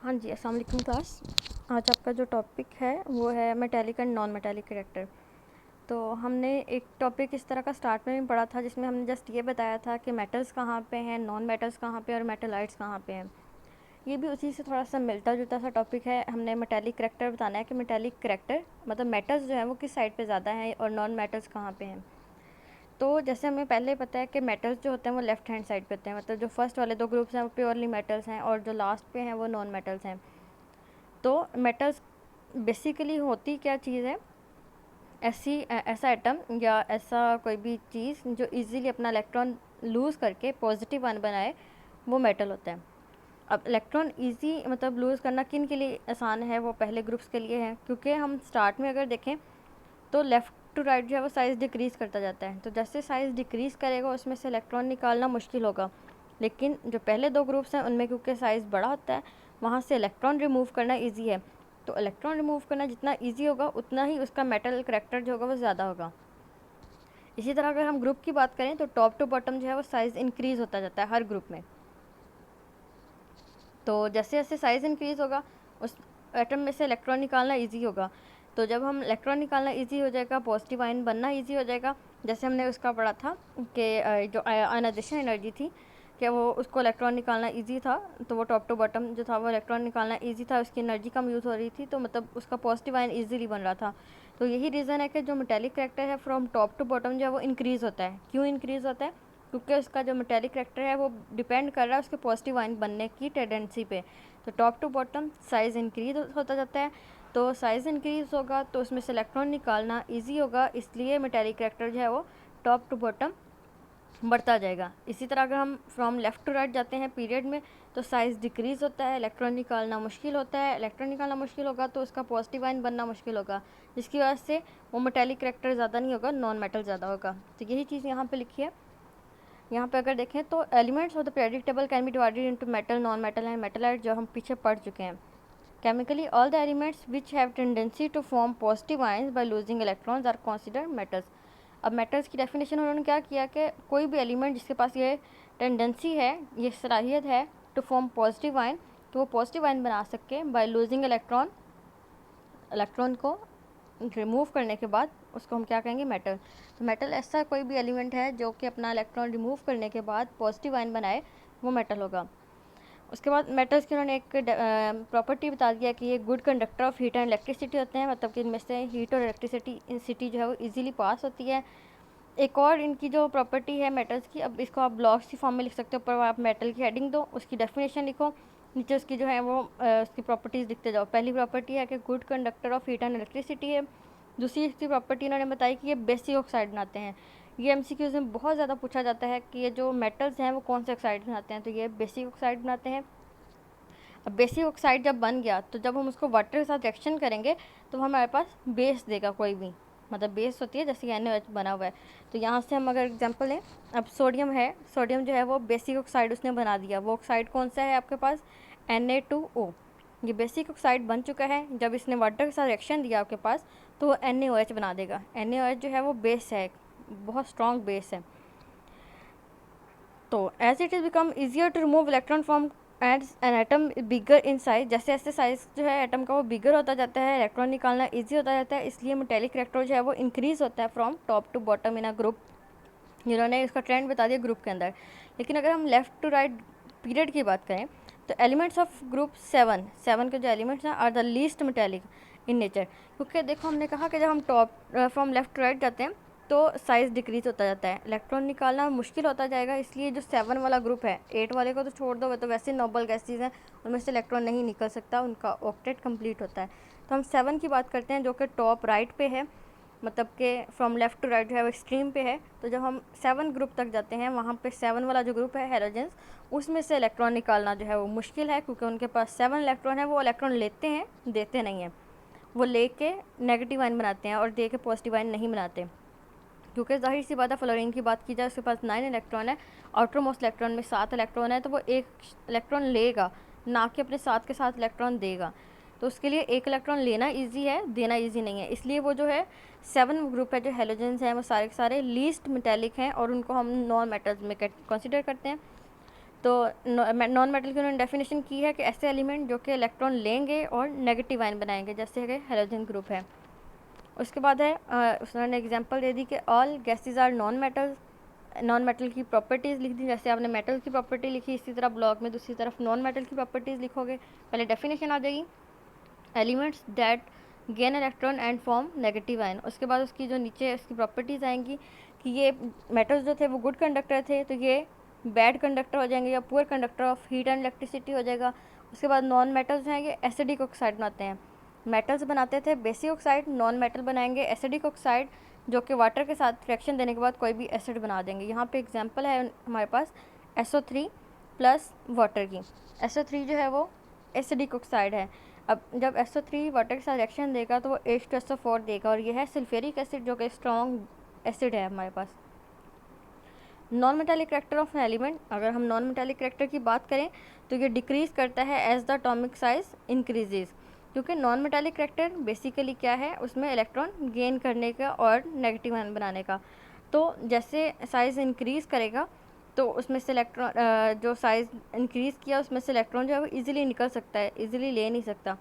हाँ जी, अस्सलाम वालेकुम क्लास। आज आपका जो टॉपिक है वो है metallic and non metallic character. तो हमने एक टॉपिक इस तरह का स्टार्ट में भी पढ़ा था जिसमें हमने जस्ट ये बताया था कि मेटल्स कहाँ पे हैं, नॉन मेटल्स कहाँ पे और मेटालाइट्स कहाँ पे हैं। ये भी उसी से थोड़ा सा मिलता जुलता सा टॉपिक है। हमने मेटालिक कैरेक्टर बताना है कि मेटालिक कैरेक्टर मतलब मेटल्स जो हैं वो किस साइड पे ज़्यादा हैं और नॉन मेटल्स कहाँ पे हैं। तो जैसे हमें पहले पता है कि मेटल्स जो होते हैं वो लेफ्ट हैंड साइड पे होते हैं, मतलब जो फर्स्ट वाले दो ग्रुप्स हैं वो प्योरली मेटल्स हैं और जो लास्ट पे हैं वो नॉन मेटल्स हैं। तो मेटल्स बेसिकली होती क्या चीज़ है, ऐसा एटम या ऐसा कोई भी चीज़ जो इजीली अपना इलेक्ट्रॉन लूज़ करके पॉजिटिव वन बनाए, वो मेटल होता है। अब इलेक्ट्रॉन इजी मतलब लूज़ करना किन के लिए आसान है, वो पहले ग्रुप्स के लिए है, क्योंकि हम स्टार्ट में अगर देखें तो लेफ़्ट टू राइट जो है वो साइज़ डिक्रीज़ करता जाता है। तो जैसे साइज़ डिक्रीज़ करेगा उसमें से इलेक्ट्रॉन निकालना मुश्किल होगा। लेकिन जो पहले दो ग्रुप्स हैं उनमें क्योंकि साइज़ बड़ा होता है, वहाँ से इलेक्ट्रॉन रिमूव करना ईजी है। तो इलेक्ट्रॉन रिमूव करना जितना ईजी होगा उतना ही उसका मेटल करैक्टर जो होगा वो ज़्यादा होगा। इसी तरह अगर हम ग्रुप की बात करें तो टॉप टू बॉटम जो है वो साइज़ इंक्रीज़ होता जाता है हर ग्रुप में। तो जैसे जैसे साइज़ इंक्रीज़ होगा उस एटम में से इलेक्ट्रॉन निकालना ईजी होगा। तो जब हम इलेक्ट्रॉन निकालना ईजी हो जाएगा, पॉजिटिव आयन बनना ईजी हो जाएगा। जैसे हमने उसका पढ़ा था कि जो आयनाइजेशन एनर्जी थी कि वो उसको इलेक्ट्रॉन निकालना ईजी था, तो वो टॉप टू बॉटम जो था वो इलेक्ट्रॉन निकालना ईजी था, उसकी एनर्जी कम यूज़ हो रही थी, तो मतलब उसका पॉजिटिव आयन ईजीली बन रहा था। तो यही रीज़न है कि जो मेटेलिक करैक्टर है फ्रॉम टॉप टू बॉटम जो है वो इंक्रीज़ होता है। क्यों इंक्रीज़ होता है? क्योंकि उसका जो मेटेलिक करैक्टर है वो डिपेंड कर रहा है उसके पॉजिटिव आयन बनने की टेंडेंसी पे। तो top to bottom size increase होता जाता है। तो साइज़ इंक्रीज़ होगा तो उसमें से इलेक्ट्रॉन निकालना इजी होगा, इसलिए मेटेलिक करैक्टर जो है वो टॉप टू बॉटम बढ़ता जाएगा। इसी तरह अगर हम फ्रॉम लेफ़्ट टू राइट जाते हैं पीरियड में तो साइज़ डिक्रीज़ होता है, इलेक्ट्रॉन निकालना मुश्किल होता है। इलेक्ट्रॉन निकालना मुश्किल होगा तो उसका पॉजिटिव आयन बनना मुश्किल होगा, जिसकी वजह से वो मेटेलिक करैक्टर ज़्यादा नहीं होगा, नॉन मेटल ज़्यादा होगा। तो यही चीज़ यहाँ पे लिखी है। यहाँ पे अगर देखें तो elements of the periodic table can be divided into metal, non metal and metalloid, जो हम पीछे पढ़ चुके हैं। Chemically all the elements which have tendency to form positive ions by losing electrons are considered metals. अब metals की definition उन्होंने क्या किया कि कोई भी एलिमेंट जिसके पास ये टेंडेंसी है, ये सलाहियत है टू फॉर्म पॉजिटिव आयन, तो वो पॉजिटिव आयन बना सके बाय लूजिंग इलेक्ट्रॉन को रिमूव करने के बाद उसको हम क्या कहेंगे, मेटल। तो मेटल ऐसा कोई भी एलिमेंट है जो कि अपना इलेक्ट्रॉन रिमूव करने के बाद पॉजिटिव आयन बनाए, वो मेटल होगा। उसके बाद मेटल्स की उन्होंने एक प्रॉपर्टी बता दिया कि ये good conductor of heat and electricity होते हैं, मतलब कि इनमें से हीट और इलेक्ट्रिसिटी जो है वो इजीली पास होती है। एक और इनकी जो प्रॉपर्टी है मेटल्स की, अब इसको आप ब्लॉक्स की फॉर्म में लिख सकते हो, ऊपर आप मेटल की हेडिंग दो, उसकी डेफिनेशन लिखो, नीचे उसकी जो है वो उसकी प्रॉपर्टीज़ लिखते जाओ। पहली प्रॉपर्टी है कि good conductor of heat and electricity है। दूसरी इसकी प्रॉपर्टी इन्होंने बताई कि ये बेसिक ऑक्साइड बनाते हैं। ये एमसीक्यूज़ में बहुत ज़्यादा पूछा जाता है कि ये जो मेटल्स हैं वो कौन से ऑक्साइड बनाते हैं, तो ये बेसिक ऑक्साइड बनाते हैं। अब बेसिक ऑक्साइड जब बन गया तो जब हम उसको वाटर के साथ रिएक्शन करेंगे तो हमारे पास बेस देगा, कोई भी मतलब बेस होती है जैसे NaOH बना हुआ है। तो यहाँ से हम अगर एग्जांपल लें, अब सोडियम है, सोडियम जो है वो बेसिक ऑक्साइड उसने बना दिया। वो ऑक्साइड कौन सा है आपके पास, Na2O। ये बेसिक ऑक्साइड बन चुका है। जब इसने वाटर के साथ रिएक्शन दिया आपके पास तो वो NaOH बना देगा। NaOH जो है वो बेस है, बहुत स्ट्रॉन्ग बेस है। तो as it is become easier to remove electron from as an atom bigger in size, जैसे जैसे साइज जो है एटम का वो बिगर होता जाता है, इलेक्ट्रॉन निकालना इजी होता जाता है, इसलिए मेटेलिक करैक्टर जो है वो इंक्रीज़ होता है from top to bottom in a group. जिन्होंने इसका ट्रेंड बता दिया ग्रुप के अंदर। लेकिन अगर हम लेफ़्ट टू राइट पीरियड की बात करें तो एलिमेंट्स ऑफ ग्रुप 7 के जो एलिमेंट्स हैं are the least metallic in nature. क्योंकि देखो हमने कहा कि जब हम top from left to right जाते हैं तो साइज़ डिक्रीज होता जाता है, इलेक्ट्रॉन निकालना मुश्किल होता जाएगा। इसलिए जो 7 वाला ग्रुप है, 8 वाले को तो छोड़ दो, वे तो वैसे नोबल गैसेज हैं, उनमें से इलेक्ट्रॉन नहीं निकल सकता, उनका ऑक्टेट कंप्लीट होता है। तो हम 7 की बात करते हैं जो कि टॉप राइट पे है, मतलब कि फ्रॉम लेफ़्ट टू राइट जो है वो एक्सट्रीम पे है। तो जब हम 7 ग्रुप तक जाते हैं वहाँ पे 7 वाला जो ग्रुप है हेलोजेंस, उसमें से इलेक्ट्रॉन निकालना जो है वो मुश्किल है, क्योंकि उनके पास 7 इलेक्ट्रॉन है। वो इलेक्ट्रॉन लेते हैं, देते नहीं हैं, वो लेके नेगेटिव आयन बनाते हैं और दे के पॉजिटिव आयन नहीं बनाते। क्योंकि जाहिर सी बात है, फ्लोरीन की बात की जाए उसके पास 9 इलेक्ट्रॉन है, आउटर मोस्ट इलेक्ट्रॉन में 7 इलेक्ट्रॉन है, तो वो एक इलेक्ट्रॉन लेगा, ना कि अपने साथ के साथ इलेक्ट्रॉन देगा। तो उसके लिए एक इलेक्ट्रॉन लेना इजी है, देना इजी नहीं है। इसलिए वो जो है 7 ग्रुप है जो हेलोजेंस हैं वो सारे के सारे लीस्ट मेटेलिक हैं और उनको हम नॉन मेटल्स में कंसिडर करते हैं। तो नॉन मेटल की उन्होंने डेफिनेशन की है कि ऐसे एलिमेंट जो कि इलेक्ट्रॉन लेंगे और नेगेटिव आयन बनाएंगे, जैसे कि हेलोजन ग्रुप है। उसके बाद है उन्होंने एग्जांपल दे दी कि all gases are non metal, non metal की प्रॉपर्टीज़ लिख दी। जैसे आपने मेटल की प्रॉपर्टी लिखी, इसी तरह ब्लॉक में दूसरी तरफ नॉन मेटल की प्रॉपर्टीज़ लिखोगे। पहले डेफिनेशन आ जाएगी, elements that gain electron and form negative ion. उसके बाद उसकी जो नीचे इसकी प्रॉपर्टीज़ आएंगी कि ये मेटल्स जो थे वो गुड कंडक्टर थे, तो ये बैड कंडक्टर हो जाएंगे या poor conductor of heat and electricity हो जाएगा। उसके बाद नॉन मेटल्स हैं, ये एसिडिक ऑक्साइड बनाते हैं। मेटल्स बनाते थे बेसिक ऑक्साइड, नॉन मेटल बनाएंगे एसिडिक ऑक्साइड, जो कि वाटर के साथ रिएक्शन देने के बाद कोई भी एसिड बना देंगे। यहाँ पे एग्जांपल है हमारे पास SO3 प्लस वाटर की। SO3 जो है वो एसिडिक ऑक्साइड है। अब जब SO3 वाटर के साथ रिएक्शन देगा तो वो H2SO4 देगा, और ये है सल्फ्यूरिक एसिड जो कि स्ट्रॉन्ग एसिड है हमारे पास। Non metallic character of an element, अगर हम नॉन मेटालिक करैक्टर की बात करें तो ये डिक्रीज़ करता है as the atomic size increases, क्योंकि नॉन मेटालिक करैक्टर बेसिकली क्या है, उसमें इलेक्ट्रॉन गेन करने का और नेगेटिव आयन बनाने का। तो जैसे साइज़ इंक्रीज़ करेगा तो उसमें से इलेक्ट्रॉन जो साइज़ इंक्रीज़ किया उसमें से इलेक्ट्रॉन जो है वो ईजिली निकल सकता है, ईजिली ले नहीं सकता।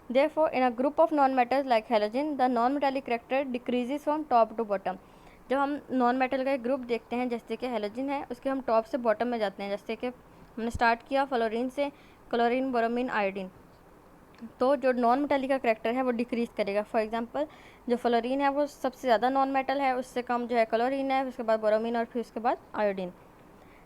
Therefore, in a group of non-metals like halogen, the non-metallic character decreases from top to bottom. जब हम नॉन मेटल का एक ग्रुप देखते हैं जैसे कि हेलोजन है, उसके हम टॉप से बॉटम में जाते हैं। जैसे कि हमने स्टार्ट किया फ्लोरीन से, क्लोरीन, ब्रोमीन, आयोडीन, तो जो नॉन मेटालिक का करैक्टर है वो डिक्रीज़ करेगा। फॉर एग्जांपल जो फ्लोरीन है वो सबसे ज़्यादा नॉन मेटल है, उससे कम जो है क्लोरीन है, उसके बाद ब्रोमीन और फिर उसके बाद iodine.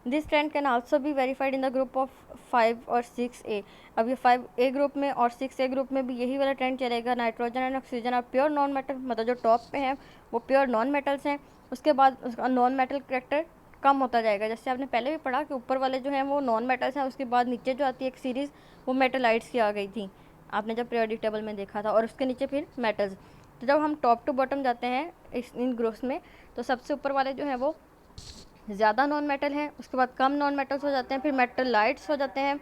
This trend can also be verified in the group of 5 और 6A। अब ये 5A ग्रुप में और 6A ग्रुप में भी यही वाला ट्रेंड चलेगा। नाइट्रोजन एंड ऑक्सीजन और प्योर नॉन मेटल, मतलब जो टॉप पे हैं वो प्योर नॉन मेटल्स हैं। उसके बाद उसका नॉन मेटल करैक्टर कम होता जाएगा। जैसे आपने पहले भी पढ़ा कि ऊपर वाले जो हैं वो नॉन मेटल्स हैं, उसके बाद नीचे जो आती है एक सीरीज़ वो मेटलाइट्स की आ गई थी, आपने जब पीरियोडिक टेबल में देखा था, और उसके नीचे फिर मेटल्स। तो जब हम टॉप टू बॉटम जाते हैं इन ग्रुप्स में, तो सबसे ऊपर वाले जो हैं वो ज़्यादा नॉन मेटल हैं, उसके बाद कम नॉन मेटल्स हो जाते हैं, फिर मेटलाइट्स हो जाते हैं।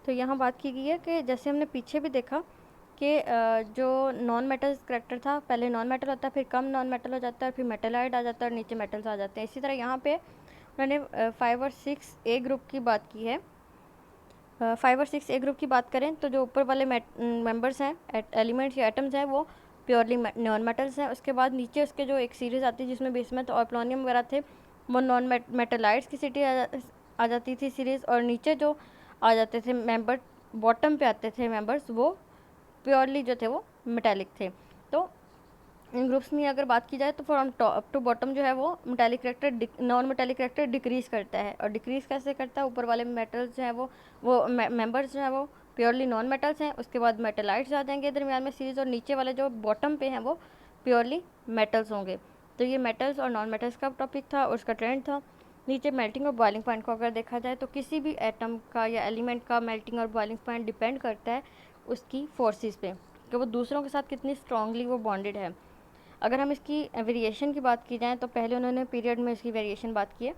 तो यहाँ बात की गई है कि जैसे हमने पीछे भी देखा कि जो नॉन मेटल्स करैक्टर था, पहले नॉन मेटल होता है, फिर कम नॉन मेटल हो जाता है, फिर मेटलाइट आ जाता है और नीचे मेटल्स आ जाते हैं। इसी तरह यहाँ पे उन्होंने 5 और 6A ग्रुप की बात की है। 5 और 6A ग्रुप की बात करें तो जो ऊपर वाले मेंबर्स हैं, एलिमेंट्स या एटम्स हैं, वो प्योरली नॉन मेटल्स हैं। उसके बाद नीचे उसके जो एक सीरीज़ आती है जिसमें बेसमेंट और प्लूटोनियम वगैरह थे, वो नॉन मेटलाइट्स की सिटी आ जाती थी सीरीज़, और नीचे जो आ जाते थे मेंबर, बॉटम पे आते थे मेंबर्स, वो प्योरली जो थे वो मेटालिक थे। तो इन ग्रुप्स में अगर बात की जाए तो फ्रॉम टॉप टू बॉटम जो है वो metallic character, non metallic character decrease करता है। और डिक्रीज़ कैसे करता है, ऊपर वाले मेटल्स जो हैं वो मेंबर्स जो हैं वो प्योरली नॉन मेटल्स हैं, उसके बाद मेटलाइट्स आ जाएंगे दरमियान में सीरीज़, और नीचे वाले जो बॉटम पे हैं वो प्योरली मेटल्स होंगे। तो ये मेटल्स और नॉन मेटल्स का टॉपिक था और उसका ट्रेंड था। नीचे मेल्टिंग और बॉइलिंग पॉइंट को अगर देखा जाए तो किसी भी एटम का या एलिमेंट का मेल्टिंग और बॉइलिंग पॉइंट डिपेंड करता है उसकी फोर्सेस पे, कि वो दूसरों के साथ कितनी स्ट्रांगली वो बॉन्डेड है। अगर हम इसकी वेरिएशन की बात की जाए तो पहले उन्होंने पीरियड में इसकी वेरिएशन बात की है।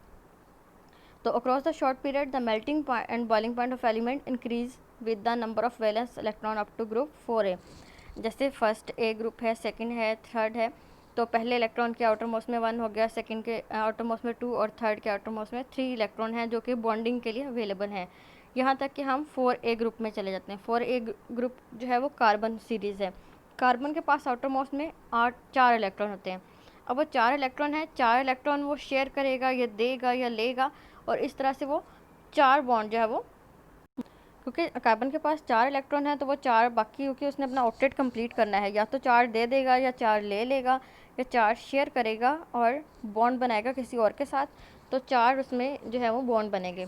तो across the short period the melting and boiling point of element increase with the number of valence electron up to group 4A। जैसे फर्स्ट A ग्रुप है, सेकंड है, थर्ड है, तो पहले इलेक्ट्रॉन के आउटर मोस्ट में 1 हो गया, सेकंड के आउटर मोस्ट में 2 और थर्ड के आउटर मोस्ट में 3 इलेक्ट्रॉन हैं जो कि बॉन्डिंग के लिए अवेलेबल हैं। यहाँ तक कि हम 4A ग्रुप में चले जाते हैं। 4A ग्रुप जो है वो कार्बन सीरीज़ है। कार्बन के पास आउटर मोस्ट में 4 इलेक्ट्रॉन होते हैं। अब वो 4 इलेक्ट्रॉन है, 4 इलेक्ट्रॉन वो शेयर करेगा या देगा या लेगा, और इस तरह से वो 4 बॉन्ड जो है वो, क्योंकि कार्बन के पास 4 इलेक्ट्रॉन है तो वो 4 बाकी, क्योंकि उसने अपना ऑक्टेट कंप्लीट करना है, या तो 4 दे देगा या 4 ले लेगा या 4 शेयर करेगा और बॉन्ड बनाएगा किसी और के साथ, तो 4 उसमें जो है वो बॉन्ड बनेंगे।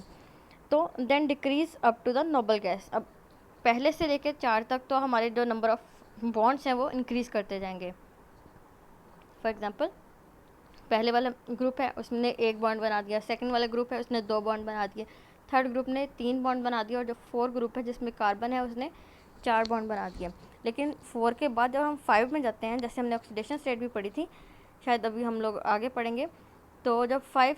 तो then decrease up to the noble gas. अब पहले से लेकर 4 तक तो हमारे जो नंबर ऑफ बॉन्ड्स हैं वो इंक्रीज़ करते जाएंगे। फॉर एग्जांपल पहले वाला ग्रुप है उसने 1 बॉन्ड बना दिया, सेकंड वाला ग्रुप है उसने 2 बॉन्ड बना दिए, थर्ड ग्रुप ने 3 बॉन्ड बना दिया, और जो 4 ग्रुप है जिसमें कार्बन है उसने 4 बॉन्ड बना दिए। लेकिन 4 के बाद जब हम 5 में जाते हैं, जैसे हमने ऑक्सीडेशन स्टेट भी पढ़ी थी, शायद अभी हम लोग आगे पढ़ेंगे, तो जब 5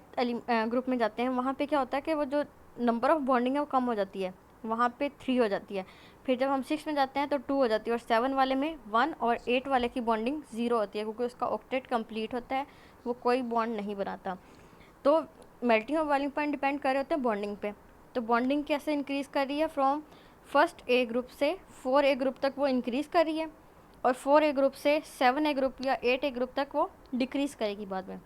ग्रुप में जाते हैं वहाँ पे क्या होता है कि वो जो नंबर ऑफ़ बॉन्डिंग है वो कम हो जाती है, वहाँ पे 3 हो जाती है। फिर जब हम 6 में जाते हैं तो 2 हो जाती है, और 7 वाले में 1, और 8 वाले की बॉन्डिंग 0 होती है, क्योंकि उसका ऑक्टेट कंप्लीट होता है, वो कोई बॉन्ड नहीं बनाता। तो मेल्टिंग और बॉइलिंग पॉइंट डिपेंड कर रहे होते हैं बॉन्डिंग पे। तो बॉन्डिंग कैसे इंक्रीज़ कर रही है, फ्रॉम फर्स्ट ए ग्रुप से 4A ग्रुप तक वो इंक्रीज़ कर रही है, और 4A ग्रुप से 7A ग्रुप या 8A ग्रुप तक वो डिक्रीज़ करेगी बाद में।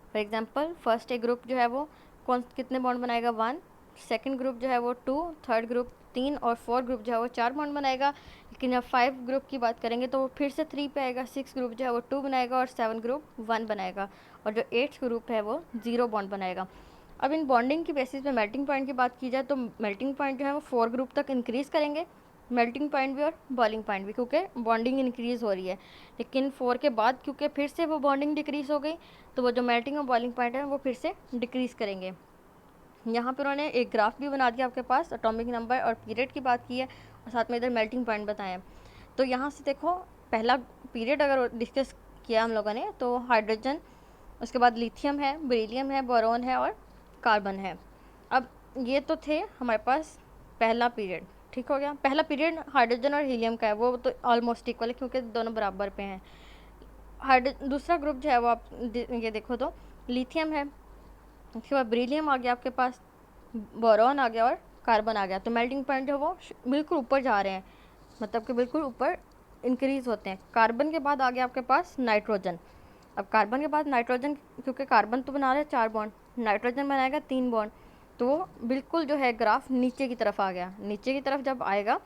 For example first A group जो है वो कितने बॉन्ड बनाएगा, 1, सेकंड ग्रुप जो है वो 2, थर्ड ग्रुप 3 और फोर्थ ग्रुप जो है वो 4 बॉन्ड बनाएगा। लेकिन जब 5 ग्रुप की बात करेंगे तो वो फिर से 3 पे आएगा, 6 ग्रुप जो है वो 2 बनाएगा और 7 ग्रुप 1 बनाएगा, और जो 8th ग्रुप है वो 0 बॉन्ड बनाएगा। अब इन बॉन्डिंग की बेसिस पे मेल्टिंग पॉइंट की बात की जाए तो मेल्टिंग पॉइंट जो है वो 4 ग्रुप तक इंक्रीज़ करेंगे, मेल्टिंग पॉइंट भी और बॉइलिंग पॉइंट भी, क्योंकि बॉन्डिंग इंक्रीज़ हो रही है। लेकिन 4 के बाद क्योंकि फिर से वो बॉन्डिंग डिक्रीज़ हो गई, तो वो जो मेल्टिंग और बॉइलिंग पॉइंट है वो फिर से डिक्रीज़ करेंगे। यहाँ पर उन्होंने एक ग्राफ भी बना दिया आपके पास, एटॉमिक नंबर और पीरियड की बात की है, और साथ में इधर मेल्टिंग पॉइंट बताएं। तो यहाँ से देखो, पहला पीरियड अगर डिस्कस किया हम लोगों ने तो हाइड्रोजन, उसके बाद लिथियम है, बेरिलियम है, बोरोन है और कार्बन है। अब ये तो थे हमारे पास पहला पीरियड, ठीक हो गया। पहला पीरियड हाइड्रोजन और हीलियम का है, वो तो ऑलमोस्ट इक्वल है क्योंकि दोनों बराबर पे हैं। दूसरा ग्रुप जो है वो आप ये देखो तो लिथियम है, उसके बाद बेरिलियम आ गया आपके पास, बोरॉन आ गया और कार्बन आ गया। तो मेल्टिंग पॉइंट जो वो बिल्कुल ऊपर जा रहे हैं, मतलब कि बिल्कुल ऊपर इंक्रीज़ होते हैं। कार्बन के बाद आ गया आपके पास नाइट्रोजन। अब कार्बन के बाद नाइट्रोजन, क्योंकि कार्बन तो बना रहे 4 बॉन्ड, नाइट्रोजन बनाएगा 3 बॉन्ड, तो वो बिल्कुल जो है ग्राफ नीचे की तरफ आ गया। नीचे की तरफ जब आएगा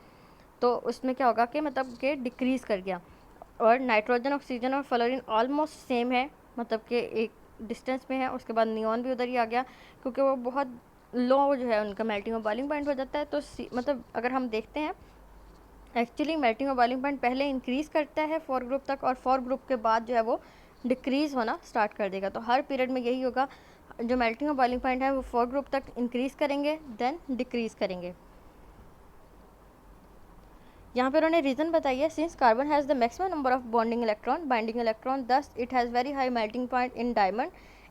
तो उसमें क्या होगा कि मतलब कि डिक्रीज़ कर गया। और नाइट्रोजन, ऑक्सीजन और फ्लोरीन ऑलमोस्ट सेम है, मतलब कि एक डिस्टेंस में है। उसके बाद नियॉन भी उधर ही आ गया, क्योंकि वो बहुत लो जो है उनका मेल्टिंग और बॉइलिंग पॉइंट हो जाता है। तो मतलब अगर हम देखते हैं एक्चुअली मेल्टिंग और बॉइलिंग पॉइंट पहले इंक्रीज़ करता है 4 ग्रुप तक, और 4 ग्रुप के बाद जो है वो डिक्रीज़ होना स्टार्ट कर देगा। तो हर पीरियड में यही होगा, जो मेल्टिंग और बॉइलिंग पॉइंट है वो 4 ग्रुप तक इंक्रीज़ करेंगे, देन डिक्रीज़ करेंगे। यहाँ पे उन्होंने रीज़न बताई है, since carbon has the maximum number of bonding electron binding electron, thus it has very high melting point in diamond,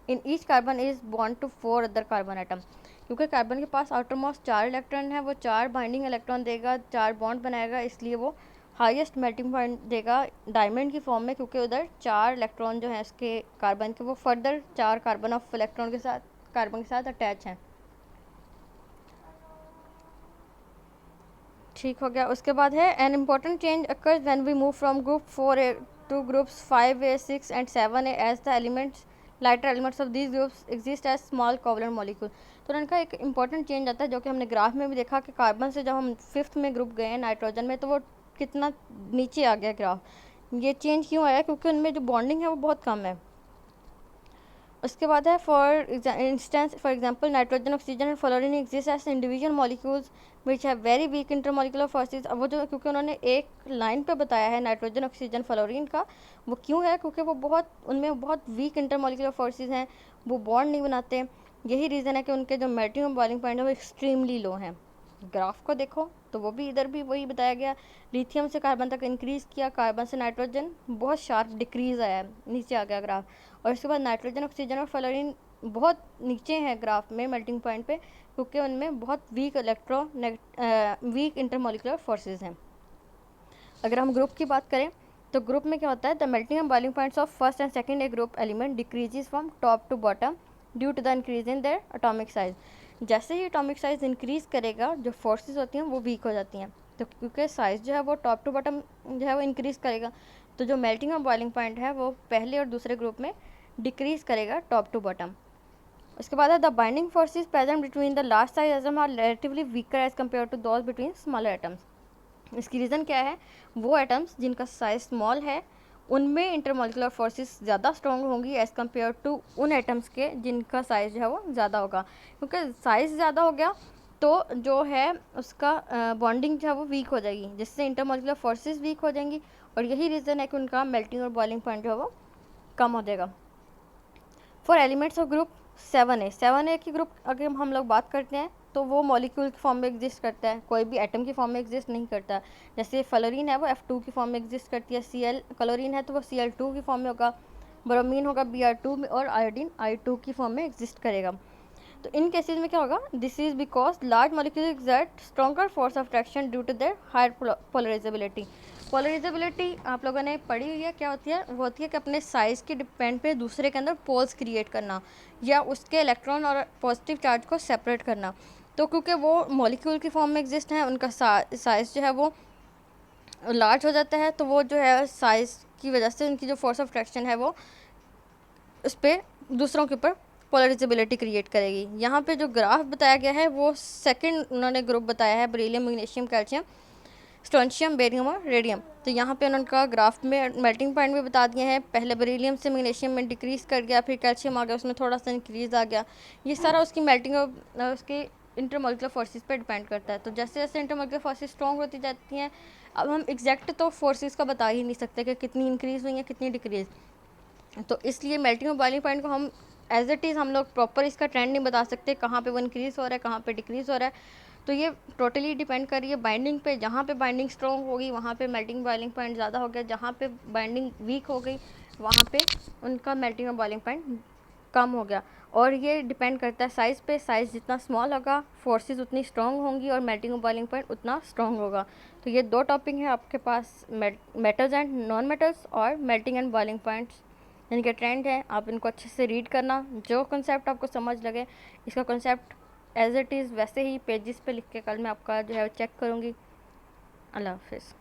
in each carbon is bond to 4 other carbon atom. क्योंकि carbon के पास outer most 4 electron है, वो 4 binding electron देगा, 4 bond बनाएगा, इसलिए वो highest melting point देगा डायमंड की फॉर्म में, क्योंकि उधर 4 इलेक्ट्रॉन जो है उसके कार्बन के वो फर्दर 4 कार्बन ऑफ इलेक्ट्रॉन के साथ कार्बन के साथ अटैच हैं। ठीक हो गया। उसके बाद है an important change occurs when we move from group 4A to groups 5A 6 and 7A as the elements lighter elements of these groups exist as small covalent molecule. तो उनका एक इंपॉर्टेंट चेंज आता है, जो कि हमने ग्राफ में भी देखा कि कार्बन से जब हम 5th में ग्रुप गए हैं नाइट्रोजन में, तो वो कितना नीचे आ गया ग्राफ। ये चेंज क्यों आया, क्योंकि उनमें जो बॉन्डिंग है वो बहुत कम है। उसके बाद है for instance, for example nitrogen, oxygen and fluorine exist as individual molecules which have very weak intermolecular forces. अब वो जो, क्योंकि उन्होंने एक लाइन पे बताया है नाइट्रोजन, ऑक्सीजन, फ्लोरीन का, वो क्यों है, क्योंकि वो उनमें बहुत वीक इंटरमॉलिकुलर फोर्सेस हैं, वो बॉन्ड नहीं बनाते। यही रीज़न है कि उनके जो मेल्टिंग और बॉइलिंग पॉइंट है वो एक्सट्रीमली लो हैं। ग्राफ को देखो तो वो भी इधर भी वही बताया गया, लिथियम से कार्बन तक इंक्रीज़ किया, कार्बन से नाइट्रोजन बहुत शार्प डिक्रीज़ आया, नीचे आ गया ग्राफ। और उसके बाद नाइट्रोजन, ऑक्सीजन और फ्लोरीन बहुत नीचे हैं ग्राफ में मेल्टिंग पॉइंट पे, क्योंकि उनमें बहुत वीक वीक इंटरमॉलिकुलर फोर्सेस हैं। अगर हम ग्रुप की बात करें तो ग्रुप में क्या होता है, the melting and boiling points of first and second A group element decreases from top to bottom due to the increase in their atomic size. जैसे ही एटॉमिक साइज इंक्रीज़ करेगा, जो फोर्सेस होती हैं वो वीक हो जाती हैं। तो क्योंकि साइज़ जो है वो टॉप टू बॉटम जो है वो इंक्रीज़ करेगा, तो जो मेल्टिंग और बॉइलिंग पॉइंट है वो पहले और दूसरे ग्रुप में डिक्रीज़ करेगा टॉप टू बॉटम। उसके बाद है the binding forces present between the large size atom are relatively weaker as compare to those between smaller atoms. इसकी रीज़न क्या है, वो एटम्स जिनका साइज स्मॉल है उनमें इंटरमॉलिकुलर फोर्सेस ज़्यादा स्ट्रॉन्ग होंगी एज़ कम्पेयर टू उन एटम्स के जिनका साइज़ जो है वो ज़्यादा होगा। क्योंकि साइज़ ज़्यादा हो गया तो जो है उसका बॉन्डिंग जो है वो वीक हो जाएगी, जिससे इंटरमॉलिकुलर फोर्सेस वीक हो जाएंगी, और यही रीज़न है कि उनका मेल्टिंग और बॉइलिंग पॉइंट जो है वो कम हो जाएगा। For elements of group 7A की ग्रुप अगर हम लोग बात करते हैं तो वो मॉलिक्यूल की फॉर्म में एग्जिस्ट करता है, कोई भी एटम की फॉर्म में एग्जिस्ट नहीं करता। जैसे फ्लोरीन है वो F2 की फॉर्म में एग्जिस्ट करती है, Cl क्लोरीन है तो वो Cl2 की फॉर्म में होगा, ब्रोमीन होगा Br2 में, और आयोडीन I2 की फॉर्म में एग्जिस्ट करेगा। तो इन केसेस में क्या होगा, this is because large molecule exert stronger force of attraction due to their higher polarisability. Polarisability आप लोगों ने पढ़ी हुई है, क्या होती है? वो होती है कि अपने साइज़ के डिपेंड पे दूसरे के अंदर पोल्स क्रिएट करना या उसके इलेक्ट्रॉन और पॉजिटिव चार्ज को सेपरेट करना। तो क्योंकि वो मॉलिक्यूल की फॉर्म में एग्जिस्ट हैं, उनका साइज़ जो है वो लार्ज हो जाता है, तो वो जो है साइज़ की वजह से उनकी जो फोर्स ऑफ अट्रैक्शन है वो उस पर दूसरों के ऊपर पोलराइजेबिलिटी क्रिएट करेगी। यहाँ पे जो ग्राफ बताया गया है वो सेकंड उन्होंने ग्रुप बताया है, beryllium, magnesium, calcium, strontium, barium और रेडियम। तो यहाँ पे उन्होंने का ग्राफ में मेल्टिंग पॉइंट भी बता दिए हैं। पहले बेरिलियम से मैग्नीशियम में डिक्रीज़ कर गया, फिर कैल्शियम आ गया, उसमें थोड़ा सा इंक्रीज़ आ गया। ये सारा उसकी मेल्टिंग और उसकी इंटरमोलिकुलर फोर्सेस पे डिपेंड करता है। तो जैसे जैसे इंटरमोलिकुलर फोर्सेस स्ट्रॉन्ग होती जाती हैं, अब हम एग्जैक्ट तो फोर्सेस का बता ही नहीं सकते कि कितनी इंक्रीज़ हुई है, कितनी डिक्रीज़। तो इसलिए मेल्टिंग और बॉइलिंग पॉइंट को हम एज इट इज़ हम लोग प्रॉपर इसका ट्रेंड नहीं बता सकते, कहाँ पे वो इंक्रीज़ हो रहा है, कहाँ पे डिक्रीज़ हो रहा है। तो ये टोटली डिपेंड कर रही है बाइंडिंग पे। जहाँ पे बाइंडिंग स्ट्रॉन्ग होगी वहाँ पे मेल्टिंग बॉइलिंग पॉइंट ज़्यादा हो गया, जहाँ पे बाइंडिंग वीक हो गई वहाँ पे उनका मेल्टिंग और बॉइलिंग पॉइंट कम हो गया। और ये डिपेंड करता है साइज़ पे। साइज़ जितना स्मॉल होगा फोर्सेस उतनी स्ट्रॉन्ग होंगी और मेल्टिंग और बॉइलिंग पॉइंट उतना स्ट्रॉन्ग होगा। तो ये दो टॉपिक है आपके पास, मेटल्स एंड नॉन मेटल्स और मेल्टिंग एंड बॉइलिंग पॉइंट्स, इनके ट्रेंड है। आप इनको अच्छे से रीड करना, जो कॉन्सेप्ट आपको समझ लगे इसका कॉन्सेप्ट एज इट इज़ वैसे ही पेजेस पे लिख के कल मैं आपका जो है चेक करूँगी। अल्लाह हाफिज़।